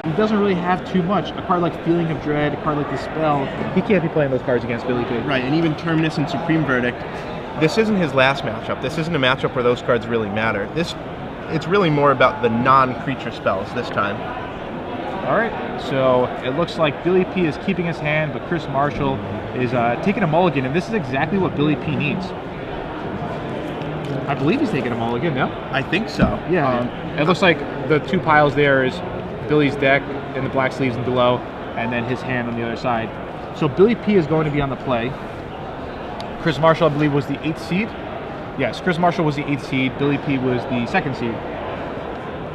he doesn't really have too much. A card like Feeling of Dread, a card like Dispel, he can't be playing those cards against Billy P. Right, and even Terminus and Supreme Verdict. This isn't his last matchup. This isn't a matchup where those cards really matter. It's really more about the non-creature spells this time. All right, so it looks like Billy P is keeping his hand, but Chris Marshall is taking a mulligan, and this is exactly what Billy P needs. I believe he's taking a mulligan, no? I think so. Yeah. It looks like the two piles there is Billy's deck in the black sleeves and below, and then his hand on the other side. So Billy P is going to be on the play. Chris Marshall, I believe, was the 8th seed. Yes, Chris Marshall was the 8th seed. Billy P was the 2nd seed.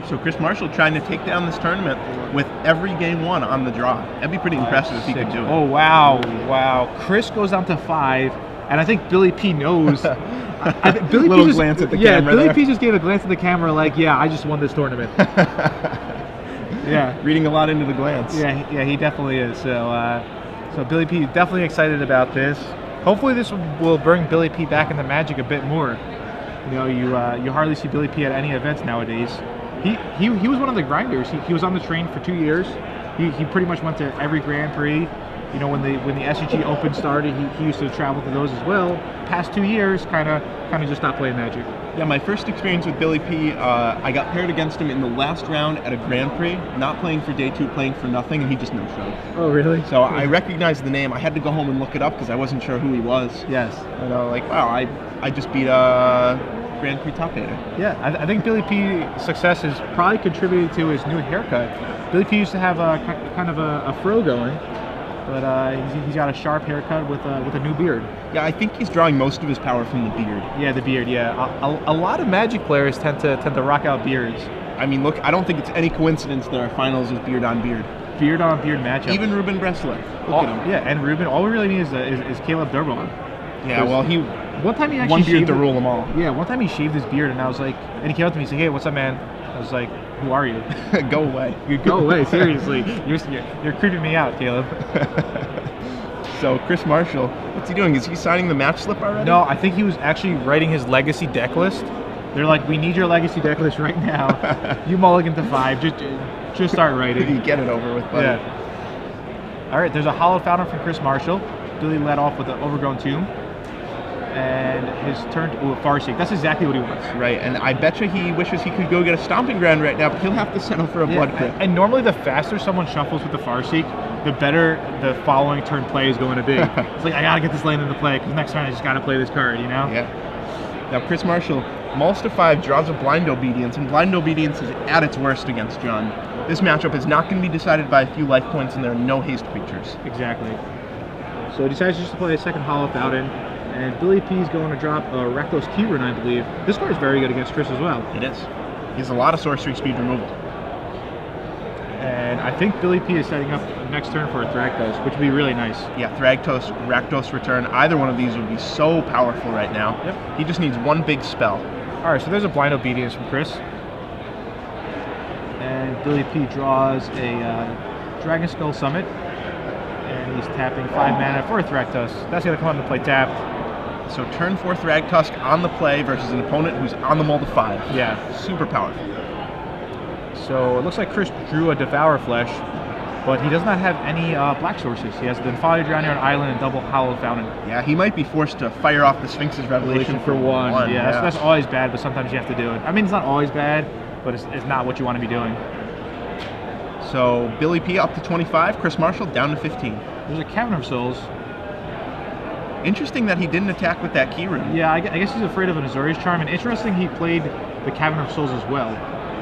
So Chris Marshall trying to take down this tournament with every game one on the draw. That'd be pretty impressive if he could do it. Oh, wow. Wow. Chris goes down to 5, and I think Billy P knows. Billy Little P just, glance at the yeah, camera Billy there. P just gave a glance at the camera like, yeah, I just won this tournament. Yeah. Reading a lot into the glance. Yeah, he definitely is. So, so Billy P definitely excited about this. Hopefully this will bring Billy P back into Magic a bit more. You know, you hardly see Billy P at any events nowadays. He was one of the grinders. He was on the train for 2 years. He pretty much went to every Grand Prix. You know, when the SCG Open started, he used to travel to those as well. Past 2 years, kind of just stopped playing Magic. Yeah, my first experience with Billy P, I got paired against him in the last round at a Grand Prix, not playing for day 2, playing for nothing, and he just no-showed. Oh, really? So I recognized the name. I had to go home and look it up because I wasn't sure who he was. Yes. And like, wow, I just beat a Grand Prix top 8er. Yeah, I think Billy P's success has probably contributed to his new haircut. Billy P used to have kind of a fro going, but he's got a sharp haircut with a new beard. Yeah, I think he's drawing most of his power from the beard. Yeah, the beard. Yeah, a lot of Magic players tend to rock out beards. I mean, look, I don't think it's any coincidence that our finals is beard on beard. Beard on beard matchup. Even Ruben Bressler. Look at him. Yeah, and Ruben. All we really need is Caleb Durbin. Yeah, well, one time he actually one beard shaved to rule them all. Yeah, one time he shaved his beard, and I was like, and he came up to me, he's like, "Hey, what's up, man?" I was like, "Who are you?" Go away. You go away, seriously. You're creeping me out, Caleb. So Chris Marshall, what's he doing? Is he signing the match slip already? No, I think he was actually writing his legacy deck list. They're like, "We need your legacy deck list right now. You mulligan to 5. Just start writing." You get it over with, buddy. Yeah. All right, there's a Hollow Fountain from Chris Marshall. Billy led off with the Overgrown Tomb. And his turn to Farseek. That's exactly what he wants. Right, and I bet you he wishes he could go get a Stomping Ground right now, but he'll have to settle for a Blood Crypt. And normally the faster someone shuffles with the Farseek, the better the following turn play is going to be. It's like, I gotta get this land into play, because next turn I just gotta play this card, you know? Yeah. Now Chris Marshall, mulls to 5, draws a Blind Obedience, and Blind Obedience is at its worst against John. This matchup is not going to be decided by a few life points, and there are no haste creatures. Exactly. So he decides just to play a second Hollow Fountain. And Billy P is going to drop a Rakdos Keyrun, I believe. This card is very good against Chris as well. It is. He has a lot of sorcery speed removal. And I think Billy P is setting up next turn for a Thragtos, which would be really nice. Yeah, Thragtos, Rakdos Return, either one of these would be so powerful right now. Yep. He just needs one big spell. All right, so there's a Blind Obedience from Chris. And Billy P draws a Dragon Skull Summit. And he's tapping 5 mana for a Thragtos. That's going to come into play tapped. So turn 4 Thragtusk on the play versus an opponent who's on the mull to 5. Yeah. Super powerful. So it looks like Chris drew a Devour Flesh, but he does not have any black sources. He has the Folly Drowning on Island and double Hollow Fountain. Yeah, he might be forced to fire off the Sphinx's Revelation for one. Yeah, that's always bad, but sometimes you have to do it. I mean, it's not always bad, but it's not what you want to be doing. So Billy P up to 25, Chris Marshall down to 15. There's a Cavern of Souls. Interesting that he didn't attack with that Keyrun. Yeah, I guess he's afraid of an Azorius Charm, and interesting he played the Cavern of Souls as well.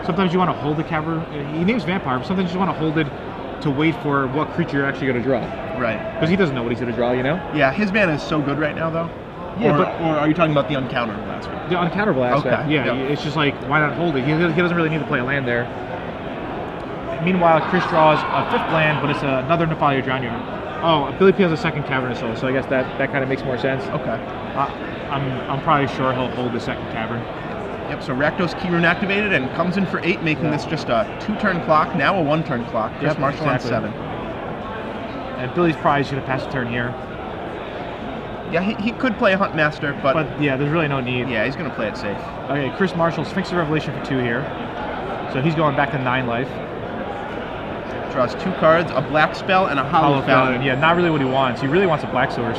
Sometimes you want to hold the Cavern. He names Vampire, but sometimes you just want to hold it to wait for what creature you're actually going to draw. Right. Because he doesn't know what he's going to draw, you know? Yeah, his mana is so good right now, though. Yeah, or are you talking about the Uncounterable aspect? The Uncounterable aspect, okay. Yeah. It's just like, why not hold it? He doesn't really need to play a land there. Meanwhile, Chris draws a 5th land, but it's another Nephalia Drownyard. Oh, Billy P has a second Cavern of Souls, so I guess that kind of makes more sense. Okay. I'm probably sure he'll hold the second Cavern. Yep, so Rakdos Keyrun activated and comes in for 8, making this just a 2-turn clock, now a 1-turn clock. Chris Marshall on 7. And Billy's probably going to pass the turn here. Yeah, he could play a Hunt Master, but yeah, there's really no need. Yeah, he's going to play it safe. Okay, Chris Marshall, Sphinx of Revelation for 2 here. So he's going back to 9 life. Draws 2 cards, a black spell, and a hollow fountain. Yeah, not really what he wants. He really wants a black source.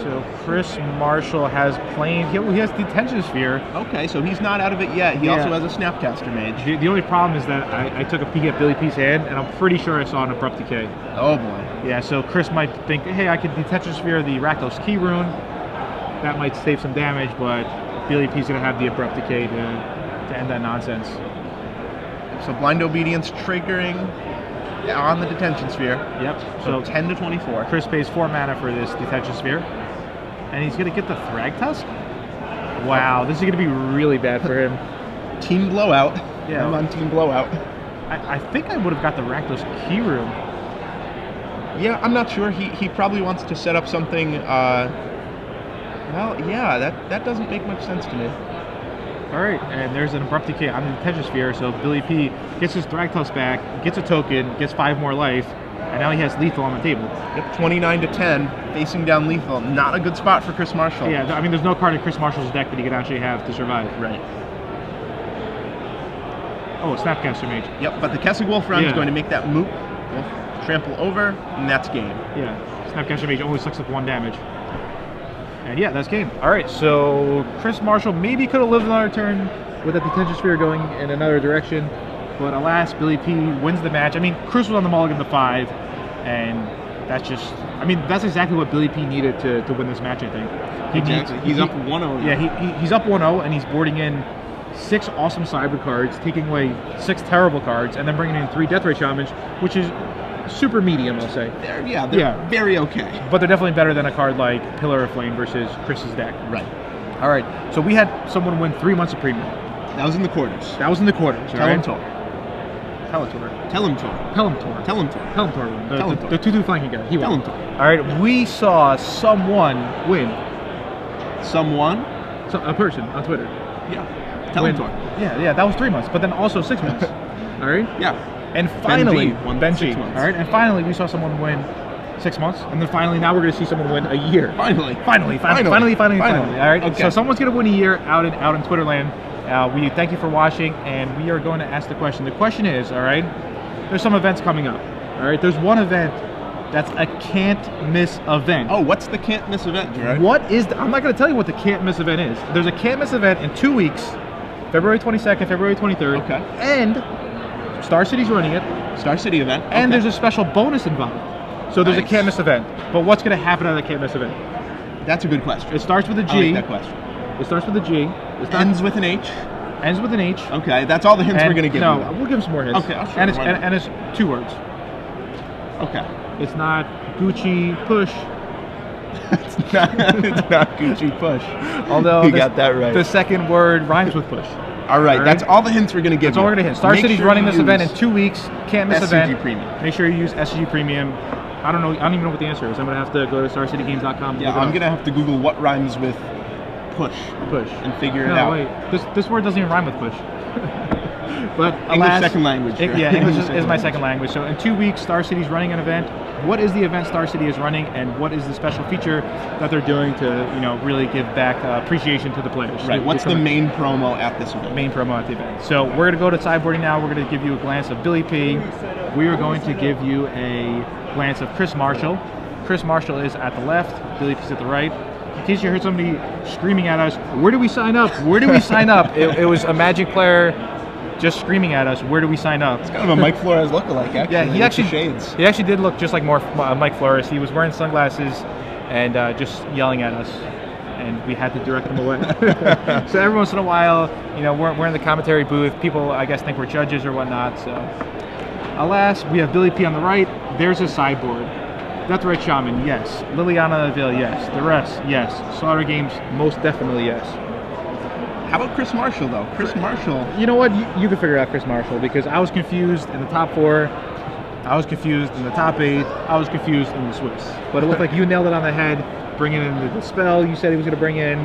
So Chris Marshall has plain. He has Detention Sphere. Okay, so he's not out of it yet. He also has a Snapcaster Mage. The only problem is that I took a peek at Billy P's hand, and I'm pretty sure I saw an Abrupt Decay. Oh boy. Yeah, so Chris might think, hey, I could Detention Sphere the Rakdos Key Rune. That might save some damage, but Billy P's going to have the Abrupt Decay to end that nonsense. So Blind Obedience triggering on the Detention Sphere. Yep. So 10 to 24. Chris pays 4 mana for this Detention Sphere. And he's going to get the Thragtusk? Wow, this is going to be really bad for him. Team Blowout. Yeah. I'm on Team Blowout. I think I would have got the Rakdos Key Rune. Yeah, I'm not sure. He probably wants to set up something. Well, yeah, that doesn't make much sense to me. All right, and there's an Abrupt Decay on the Detention Sphere, so Billy P gets his Thragtusk back, gets a token, gets 5 more life, and now he has lethal on the table. Yep, 29 to 10, facing down lethal. Not a good spot for Chris Marshall. Yeah, I mean, there's no card in Chris Marshall's deck that he could actually have to survive. Right. Oh, Snapcaster Mage. Yep, but the Kessig Wolf Run is going to make that moot. Wolf trample over, and that's game. Yeah, Snapcaster Mage only sucks up 1 damage. And yeah, that's game. All right, so Chris Marshall maybe could have lived another turn with that Detention Sphere going in another direction, but alas, Billy P wins the match. I mean, Chris was on the mulligan to 5, and that's just, I mean, that's exactly what Billy P needed to win this match, I think. He's up 1-0. Yeah, he's up 1-0, and he's boarding in 6 awesome Cyber cards, taking away 6 terrible cards, and then bringing in 3 Deathray Shamans, which is super medium, I'll say. They're very okay. But they're definitely better than a card like Pillar of Flame versus Chris's deck. Right. All right, so we had someone win 3 months of premium. That was in the quarters. Pellemtor. The 2/2 flanking guy. He won. All right, we saw someone win. Someone? So, a person on Twitter. Yeah. Pellemtor. Yeah, that was 3 months, but then also 6 months. All right? Yeah. And finally, Ben G. All right, and finally we saw someone win 6 months, and then finally now we're going to see someone win a year. Finally. All right, okay. So someone's going to win a year out in Twitterland. We thank you for watching, and we are going to ask the question. The question is, all right, there's some events coming up. All right, there's one event that's a can't miss event. Oh, what's the can't miss event, Jared? I'm not going to tell you what the can't miss event is. There's a can't miss event in 2 weeks, February 22nd, February 23rd. Okay. And Star City's running it. Star City event. And there's a special bonus involved. So there's a can't miss event. But what's going to happen at the can't miss event? That's a good question. It starts with a G. I like that question. It starts with a G. Ends with an H. Ends with an H. Okay, that's all the hints we're going to give you. No, we'll give him some more hints. Okay, sure. And it's 2 words. Okay. It's not Gucci push. it's not Gucci push. Although you got that right. The second word rhymes with push. All right, that's all the hints we're going to give you. That's all we're going to hit. Star City's running this event in 2 weeks. Can't miss event. SCG Premium. Make sure you use SCG Premium. I don't even know what the answer is. I'm going to have to go to starcitygames.com. Yeah, I'm going to have to Google what rhymes with push. And figure it out. Wait. This word doesn't even rhyme with push. But English second language. English is my second language. So in 2 weeks, Star City's running an event. What is the event Star City is running, and what is the special feature that they're doing to, really give back appreciation to the players? Right. What's the main promo at this event? Main promo at the event. So we're going to go to sideboarding now. We're going to give you a glance of Billy P. We are going to give you a glance of Chris Marshall. Chris Marshall is at the left. Billy P's at the right. In case you heard somebody screaming at us, where do we sign up? Where do we sign up? It was a Magic player just screaming at us, where do we sign up? It's kind of a Mike Flores lookalike, actually. Yeah, he actually did look just like Mike Flores. He was wearing sunglasses and just yelling at us, and we had to direct him away. So every once in a while, we're in the commentary booth. People, I guess, think we're judges or whatnot. So, alas, we have Billy P on the right. There's a sideboard. Deathray Shaman, yes. Liliana Neville, yes. The rest, yes. Slaughter Games, most definitely yes. How about Chris Marshall, though? Chris Marshall. You know what? You can figure out Chris Marshall, because I was confused in the top 4. I was confused in the top 8. I was confused in the Swiss. But it looked like you nailed it on the head, bringing in the spell you said he was going to bring in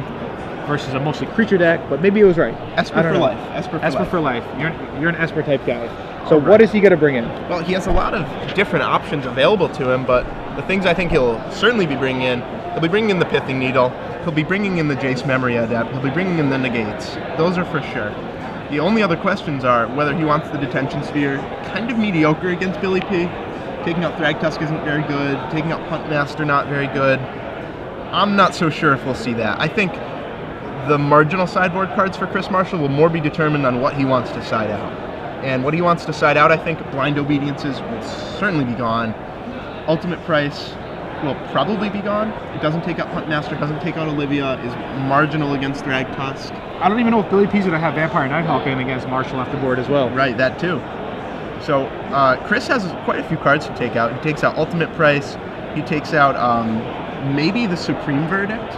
versus a mostly creature deck, but maybe it was right. Esper for life. Esper for life. You're an Esper type guy. So what is he going to bring in? Well, he has a lot of different options available to him, but the things I think he'll certainly be bringing in, he'll be bringing in the Pithing Needle. He'll be bringing in the Jace Memory Adept. He'll be bringing in the negates. Those are for sure. The only other questions are whether he wants the Detention Sphere. Kind of mediocre against Billy P. Taking out Thragtusk isn't very good. Taking out Huntmaster not very good. I'm not so sure if we'll see that. I think the marginal sideboard cards for Chris Marshall will more be determined on what he wants to side out. And what he wants to side out, I think Blind Obediences will certainly be gone. Ultimate Price will probably be gone. It doesn't take out Huntmaster, doesn't take out Olivia, is marginal against Thragtusk. I don't even know if Billy P's going to have Vampire Nighthawk in against Marshall off the board as well. Right, that too. So Chris has quite a few cards to take out. He takes out Ultimate Price. He takes out maybe the Supreme Verdict.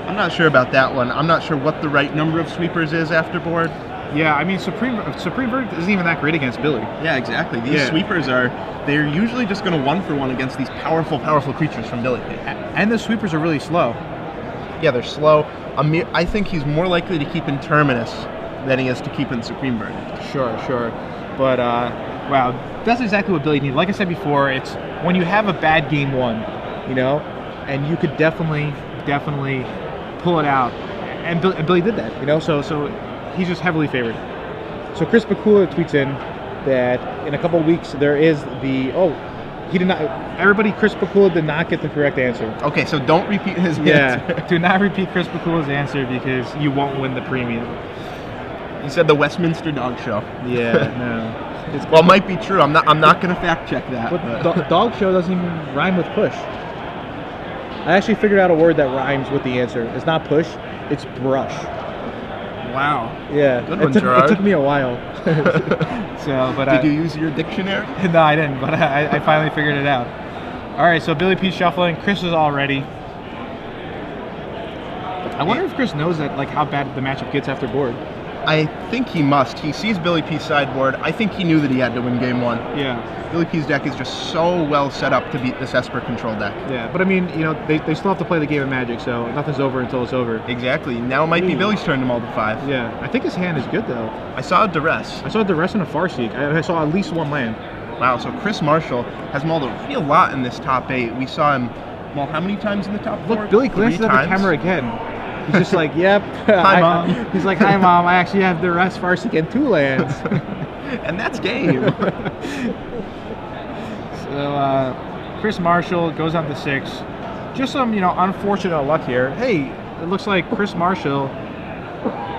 I'm not sure about that one. I'm not sure what the right number of sweepers is after board. Yeah, I mean, Supreme Verdict isn't even that great against Billy. Yeah, exactly. These sweepers they're usually just going to 1-for-1 against these powerful creatures from Billy. And the sweepers are really slow. Yeah, they're slow. I think he's more likely to keep in Terminus than he is to keep in Supreme Verdict. Sure. But, wow, that's exactly what Billy needed. Like I said before, it's when you have a bad game one, and you could definitely pull it out. And Billy did that, so he's just heavily favored. So Chris Bakula tweets in that in a couple of weeks there is Chris Bakula did not get the correct answer. Okay, so don't repeat his answer. Do not repeat Chris Bakula's answer because you won't win the premium. You said the Westminster Dog Show. Yeah, no. Well, it might be true. I'm not going to fact check that. But dog show doesn't even rhyme with push. I actually figured out a word that rhymes with the answer. It's not push, it's brush. Wow. Yeah. Good one, Gerard. It took me a while. Did you use your dictionary? No, I didn't, but I finally figured it out. All right, so Billy P shuffling. Chris is all ready. I wonder if Chris knows that, how bad the matchup gets after board. I think he must. He sees Billy P's sideboard. I think he knew that he had to win game one. Yeah. Billy P's deck is just so well set up to beat this Esper control deck. Yeah, but I mean, they still have to play the game of Magic, so nothing's over until it's over. Exactly. Now it might be Billy's turn to mull to 5. Yeah, I think his hand is good, though. I saw a Duress. I saw a Duress and a Farseek. I saw at least one land. Wow, so Chris Marshall has mulled a real lot in this top 8. We saw him mull how many times in the top 4? Look, Billy glances at the camera again. He's just like, yep. Hi, Mom. He's like, hi, Mom. I actually have the rest Farseek and 2 lands. And that's game. So, Chris Marshall goes on to 6. Just some, unfortunate luck here. Hey, it looks like Chris Marshall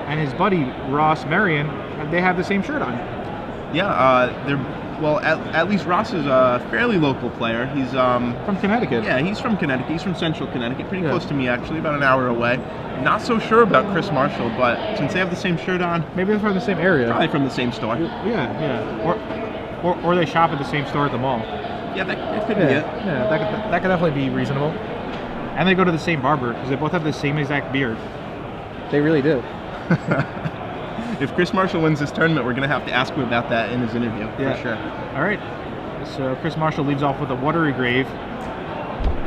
and his buddy Ross Marion, they have the same shirt on. Yeah, at least Ross is a fairly local player. He's from Connecticut. Yeah, he's from Connecticut. He's from Central Connecticut, pretty close to me actually, about an hour away. Not so sure about Chris Marshall, but since they have the same shirt on, maybe they're from the same area. Probably from the same store. Yeah. Or they shop at the same store at the mall. Yeah, that could be it. Yeah, that could definitely be reasonable. And they go to the same barber because they both have the same exact beard. They really do. If Chris Marshall wins this tournament, we're going to have to ask him about that in his interview, for sure. All right. So Chris Marshall leads off with a Watery Grave.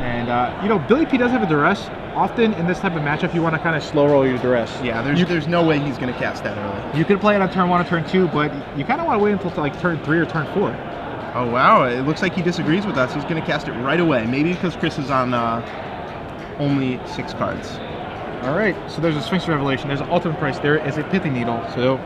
And, Billy P does have a Duress. Often in this type of matchup, you want to kind of slow roll your Duress. Yeah, there's no way he's going to cast that early. You could play it on turn 1 or turn 2, but you kind of want to wait until turn 3 or turn 4. Oh, wow. It looks like he disagrees with us. He's going to cast it right away. Maybe because Chris is on only 6 cards. All right, so there's a Sphinx Revelation. There's an Ultimate Price. There is a Pithing Needle. So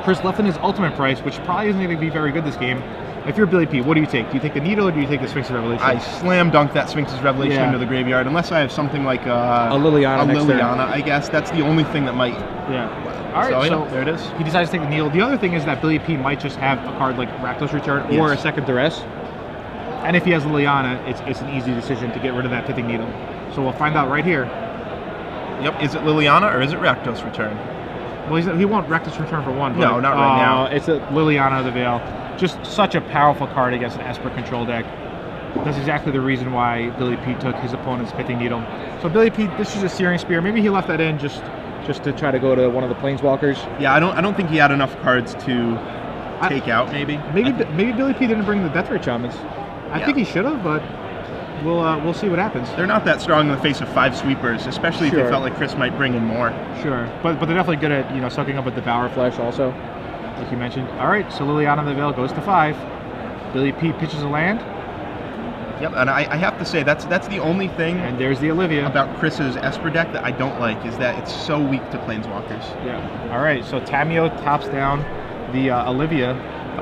Chris left in his Ultimate Price, which probably isn't going to be very good this game. If you're Billy P, what do you take? Do you take the Needle or do you take the Sphinx Revelation? I slam dunk that Sphinx's Revelation into the graveyard, unless I have something like a Liliana. I guess that's the only thing that might. Yeah. All right, so there it is. He decides to take the Needle. The other thing is that Billy P might just have a card like Rakdos Return or a second Duress. And if he has Liliana, it's an easy decision to get rid of that Pithing Needle. So we'll find out right here. Yep. Is it Liliana or is it Rakdos Return? Well, he won't Rakdos Return for 1. No, not right now. It's a Liliana of the Veil. Just such a powerful card against an Esper control deck. That's exactly the reason why Billy P took his opponent's Pithing Needle. So Billy P, this is a Searing Spear. Maybe he left that in just to try to go to one of the Planeswalkers. Yeah, I don't think he had enough cards to take out. Maybe Billy P didn't bring the Deathrite Shamans. I think he should have, but we'll see what happens. They're not that strong in the face of 5 sweepers, especially if they felt like Chris might bring in more. Sure, but they're definitely good at sucking up with Devour Flesh also, like you mentioned. All right, so Liliana of the Veil goes to 5. Billy P pitches a land, Yep, and I have to say that's the only thing And there's the Olivia. about Chris's Esper deck that I don't like, is that it's so weak to Planeswalkers. Yeah. All right, so Tamiyo tops down the Olivia.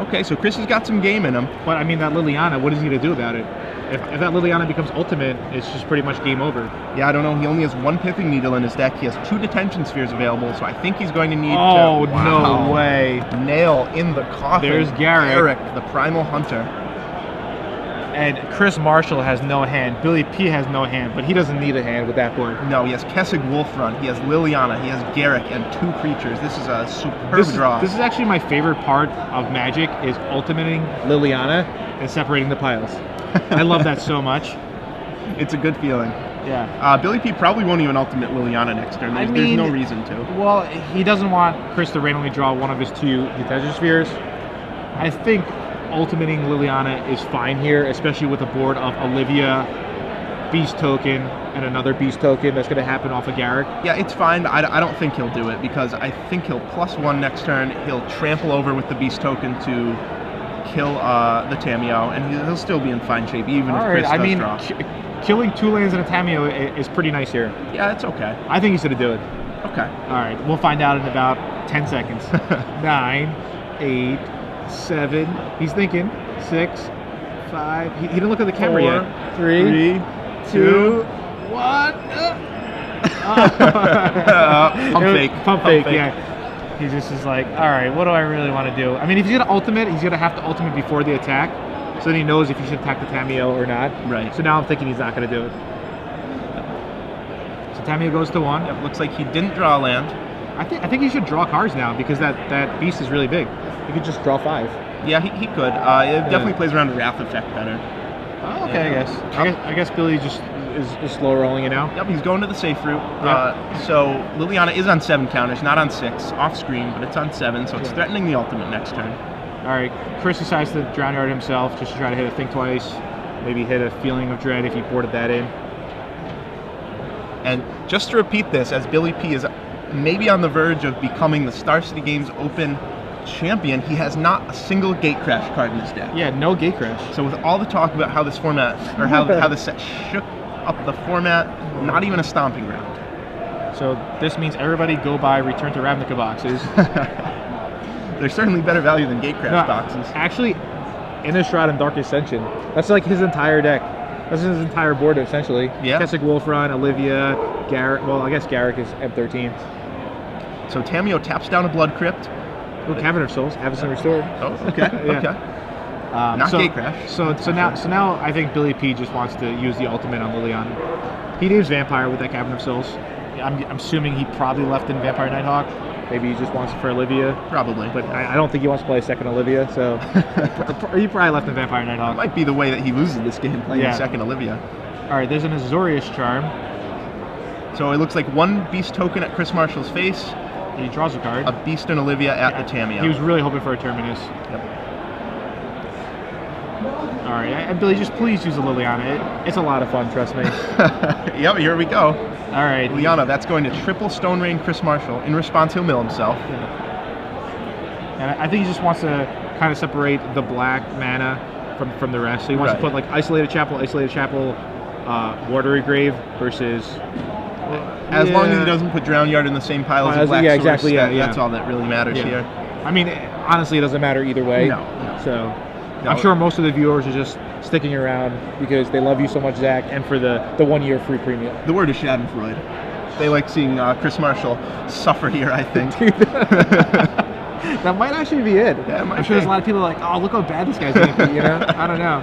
Okay, so Chris has got some game in him. But I mean, that Liliana, what is he going to do about it? If that Liliana becomes ultimate, it's just pretty much game over. Yeah, I don't know. He only has 1 Pithing Needle in his deck. He has 2 Detention Spheres available, so I think he's going to need Oh, to... Wow. no way. Nail in the coffin. There's Garrick. the Primal Hunter. And Chris Marshall has no hand. Billy P has no hand, but he doesn't need a hand with that board. No, he has Kessig Wolfrun, he has Liliana, he has Garrick, and 2 creatures. This is a superb draw. This is actually my favorite part of Magic, is ultimating Liliana and separating the piles. I love that so much. It's a good feeling. Yeah. Billy P probably won't even ultimate Liliana next turn. There's no reason to. Well, he doesn't want Chris to randomly draw one of his 2 Detention Spheres. I think ultimating Liliana is fine here, especially with a board of Olivia, Beast Token, and another Beast Token that's going to happen off of Garrick. Yeah, it's fine, but I don't think he'll do it, because I think he'll +1 next turn. He'll trample over with the Beast Token to kill the Tamiyo, and he'll still be in fine shape, even if Chris does draw. Killing 2 lands and a Tamiyo is pretty nice here. Yeah, it's okay. I think he's going to do it. Okay. All right, we'll find out in about 10 seconds. 9, 8, 7. He's thinking. 6, 5. He didn't look at the camera yet. 3, 2, 1. Pump fake. Yeah. He just is like, all right, what do I really want to do? I mean, if he's gonna ultimate, he's gonna have to ultimate before the attack, so then he knows if he should attack the Tamiyo or not. Right. So now I'm thinking he's not gonna do it. So Tamiyo goes to 1. Yep, looks like he didn't draw a land. I think he should draw cards now, because that beast is really big. He could just draw 5. Yeah, he could. It definitely plays around the Wrath effect better. Oh, okay, yeah. I guess Billy just is slow rolling it now. Yep, he's going to the safe route. Yeah. So Liliana is on 7 counters, not on 6, off screen, but it's on 7, so it's threatening the ultimate next turn. All right, Chris decides to Drown Yard himself just to try to hit a Think Twice, maybe hit a Feeling of Dread if he boarded that in. And just to repeat this, as Billy P is maybe on the verge of becoming the Star City Games Open champion, he has not a single Gatecrash card in his deck. Yeah, no Gatecrash. So with all the talk about how this format, or how the set shook up the format, not even a stomping ground. So this means everybody go buy Return to Ravnica boxes. They're certainly better value than Gatecrash boxes. Actually, Innistrad and Dark Ascension, that's like his entire deck. That's his entire board, essentially. Yeah. Kessig Wolfrun, Olivia, Garrick. Well, I guess Garrick is M13. So Tamiyo taps down a Blood Crypt. Oh, Cavern of Souls, Avacyn Restored. Oh, okay, Yeah. okay. Not Gatecrash. So now I think Billy P just wants to use the ultimate on Liliana. He names Vampire with that Cavern of Souls. I'm assuming he probably left in Vampire Nighthawk. Maybe he just wants it for Olivia. Probably. But I don't think he wants to play a second Olivia, so he probably left in Vampire Nighthawk. Might be the way that he loses this game, playing second Olivia. All right, there's an Azorius Charm. So it looks like 1 Beast Token at Chris Marshall's face. He draws a card. A Beast and Olivia at the Tamiyo. He was really hoping for a Terminus. Yep. All right, and Billy, just please use a Liliana. It's a lot of fun, trust me. Yep, here we go. All right. Liliana, that's going to triple Stone Rain Chris Marshall. In response, he'll mill himself. Yeah. And I think he just wants to kind of separate the black mana from the rest. So he wants to put like Isolated Chapel, Watery Grave versus... As long as he doesn't put Drown Yard in the same pile as a black source, exactly. That's all that really matters here. I mean, honestly, it doesn't matter either way. No. So I'm sure most of the viewers are just sticking around because they love you so much, Zach, and for the 1 year free premium. The word is Schadenfreude. They like seeing Chris Marshall suffer here, I think. That might actually be it. Yeah, I'm sure there's a lot of people like, oh, look how bad this guy's going to be, you know? I don't know.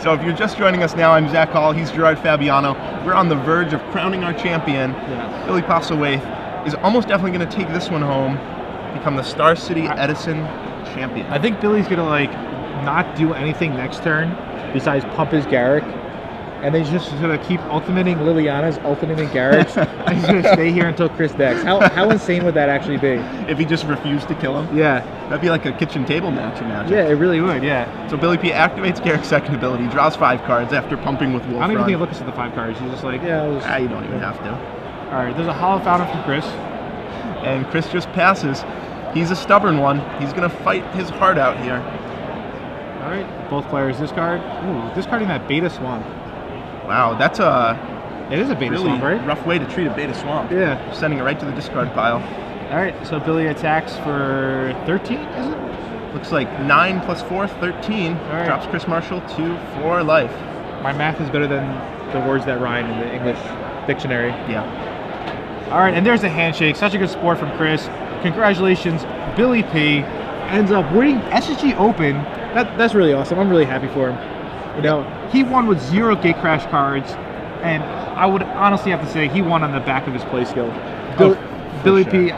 So if you're just joining us now, I'm Zach Hall, he's Gerard Fabiano. We're on the verge of crowning our champion. Yeah. Billy Postlethwait is almost definitely going to take this one home, become the Star City Edison champion. I think Billy's going to like not do anything next turn besides pump his Garrick. And then he's just going to keep ultimating Liliana's, ultimating Garrick's, and he's going to stay here until Chris decks. How insane would that actually be? If he just refused to kill him? Yeah. That'd be like a kitchen table match in Magic. Yeah, it really would, yeah. So Billy P activates Garrick's second ability, draws 5 cards after pumping with Wolfrun. I don't even think he looks at the 5 cards. He's just like, yeah. You don't even have to. All right, there's a Hollow Fountain from Chris. And Chris just passes. He's a stubborn one. He's going to fight his heart out here. All right, both players discard. Ooh, discarding that Beta Swamp. Wow, that's a It is a Beta really Swamp, right? rough way to treat a Beta Swamp. Yeah. Sending it right to the discard pile. All right, so Billy attacks for 13, is it? Looks like 9 plus 4, 13. right. Drops Chris Marshall to 4 life. My math is better than the words that rhyme in the English dictionary. Yeah. All right, and there's the handshake. Such a good sport from Chris. Congratulations, Billy P. Ends up winning SCG Open. That's really awesome. I'm really happy for him. You know, he won with 0 Gate Crash cards, and I would honestly have to say he won on the back of his play skill. Billy sure. P.